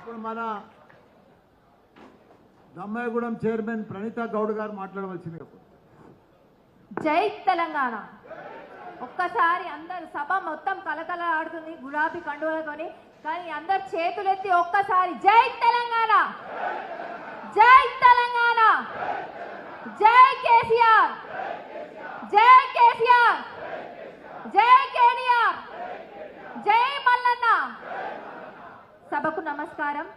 ఇప్పుడు మన దమ్మాయిగూడెం చైర్మన్ ప్రణీతా గౌడ్ గారు మాట్లాడవలసింది. జై తెలంగాణ. ఒక్కసారి అందరు సభ మొత్తం కలకల ఆడుతుంది గులాబీ కండువలతోని, కానీ అందరు చేతులెత్తి ఒక్కసారి జై తెలంగాణ, జై తెలంగాణ, జై కేసీఆర్, జై కేసీఆర్, జై కేటీఆర్, జై మల్లన్న. సభకు నమస్కారం.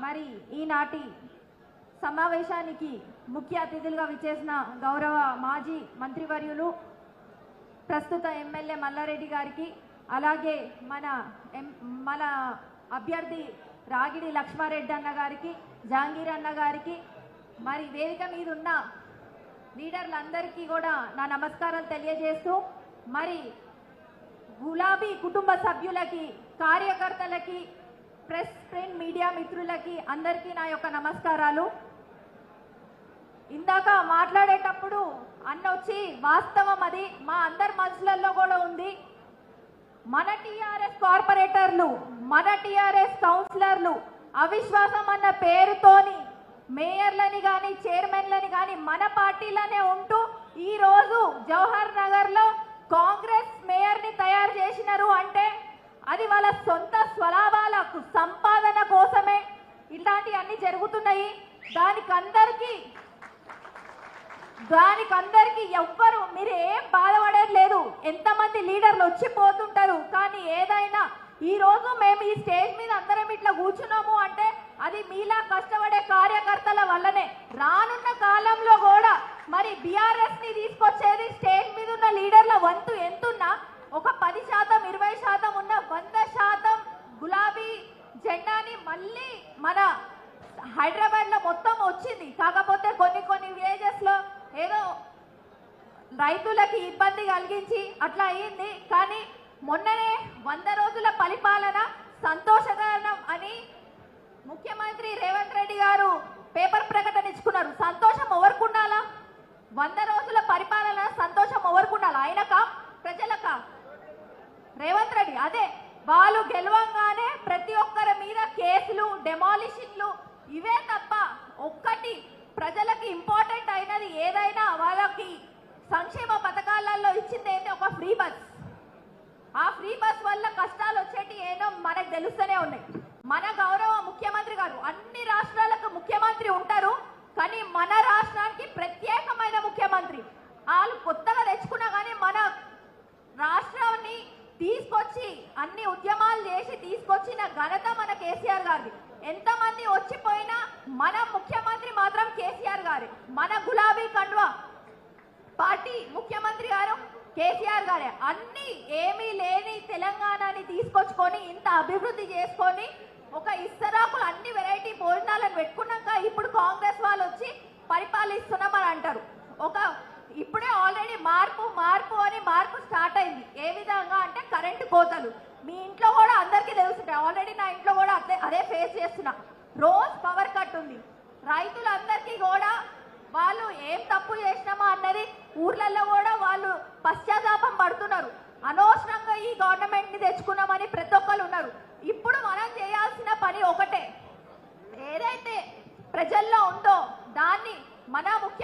మరి ఈనాటి సమావేశానికి ముఖ్య అతిథులుగా విచ్చేసిన గౌరవ మాజీ మంత్రివర్యులు ప్రస్తుత ఎమ్మెల్యే మల్లారెడ్డి గారికి, అలాగే మన అభ్యర్థి రాగిడి లక్ష్మారెడ్డి అన్న గారికి, జహాంగీర్ అన్న గారికి, మరి వేదిక మీద ఉన్న లీడర్లందరికీ కూడా నా నమస్కారాలు తెలియజేస్తూ, మరి గులాబీ కుటుంబ సభ్యులకి, కార్యకర్తలకి, ప్రింట్ మీడియా మిత్రులకి అందరికీ నా యొక్క నమస్కారాలు. ఇందాక మాట్లాడేటప్పుడు అన్నొచ్చి వాస్తవం అది మా అందరి మనసులలో కూడా ఉంది. మన టీఆర్ఎస్ కార్పొరేటర్లు, మన టీఆర్ఎస్ కౌన్సిలర్లు అవిశ్వాసం అన్న పేరుతోని మేయర్లని కానీ చైర్మన్లని కానీ మన పార్టీలోనే ఉంటూ ఈరోజు జవహర్ నగర్లో కాంగ్రెస్ మేయర్ని తయారు చేసినారు అంటే అది వాళ్ళ సొంత స్వలాభాలకు సంపాదన కోసమే ఇలాంటివన్నీ జరుగుతున్నాయి. దానికందరికీ ఎవ్వరు మీరు ఏం బాధపడేది లేదు. ఎంతమంది లీడర్లు వచ్చిపోతుంటారు, కానీ ఏదైనా ఈరోజు మేము ఈ స్టేజ్ మీద అందరం ఇట్లా కూర్చున్నాము అంటే అది మీలా కష్టపడే కార్యకర్తల వల్లనే. రానున్న కాలంలో కూడా మరి బీఆర్ఎస్ని తీసుకొచ్చేది స్టేజ్ మీద ఉన్న లీడర్ల వంతు ఎంతున్నా ఒక 10%, 20% ఉన్న 100% గులాబీ జెండాని మళ్ళీ మన హైదరాబాద్లో మొత్తం వచ్చింది. కాకపోతే కొన్ని విలేజెస్లో ఏదో రైతులకి ఇబ్బంది కలిగించి అట్లా అయ్యింది. కానీ మొన్ననే 100 రోజుల పరిపాలన సంతోషకరం అని ముఖ్యమంత్రి రేవంత్ రెడ్డి గారు పేపర్ ప్రకటన ఇచ్చుకున్నారు. సంతోషం ఎవరుకుండాలా? 100 రోజుల పరిపాలన సంతోషం ఎవరుకుండాలా? ఆయనకా ప్రజలకా? రేవంత్ రెడ్డి అదే వాళ్ళు గెలవంగానే ప్రతి ఒక్కరి మీద కేసులు, డెమాలిషన్లు ఇవే తప్ప ఒక్కటి ప్రజలకి ఇంపార్టెంట్ అయినది ఏదైనా వాళ్ళకి సంక్షేమ పథకాలలో ఇచ్చింది అయితే ఒక ఫ్రీ బస్. ఆ ఫ్రీ బస్ వల్ల కష్టాలు వచ్చేటి ఏదో మనకు తెలుస్తూనే ఉన్నాయి. మన గౌరవ ముఖ్యమంత్రి గారు అన్ని రాష్ట్రాలకు ముఖ్యమంత్రి ఉంటారు, కానీ మన రాష్ట్రానికి ప్రత్యేకమైన ముఖ్యమంత్రి. వాళ్ళు కొత్తగా తెచ్చుకున్నా కానీ మన రాష్ట్రాన్ని తీసుకొచ్చి అన్ని ఉద్యమాలు చేసి తీసుకొచ్చిన ఘనత మన కేసీఆర్ గారిది. ఎంతమంది వచ్చిపోయినా మన ముఖ్యమంత్రి మాత్రం కేసీఆర్ గారే. మన గులాబీ కండువా పార్టీ ముఖ్యమంత్రి గారు కేసీఆర్ గారే. అన్ని ఏమీ లేని తెలంగాణని తీసుకొచ్చుకొని ఇంత అభివృద్ధి చేసుకొని ఒక ఇస్తరాకులు అన్ని వెరైటీ భోజనాలను పెట్టుకున్నాక ఇప్పుడు కాంగ్రెస్ వాళ్ళు వచ్చి పరిపాలిస్తున్నామని అంటారు. ఇప్పుడే ఆల్రెడీ మార్పు స్టార్ట్ అయింది. ఏ విధంగా అంటే కరెంటు కోతలు మీ ఇంట్లో కూడా అందరికీ తెలుస్తుంటాయి. ఆల్రెడీ నా ఇంట్లో కూడా అదే ఫేస్ చేస్తున్నా. రోజు పవర్ కట్ ఉంది. రైతులందరికీ కూడా వాళ్ళు ఏం తప్పు చేసినామా అన్నది ఊర్లలో కూడా వాళ్ళు పశ్చాత్తాపం పడుతున్నారు. అనవసరంగా ఈ గవర్నమెంట్ని తెచ్చుకున్నామని ప్రతి ఒక్కరు ఉన్నారు. ఇప్పుడు మనం చేయాల్సిన పని ఒకటే, ఏదైతే ప్రజల్లో ఉందో దాన్ని మన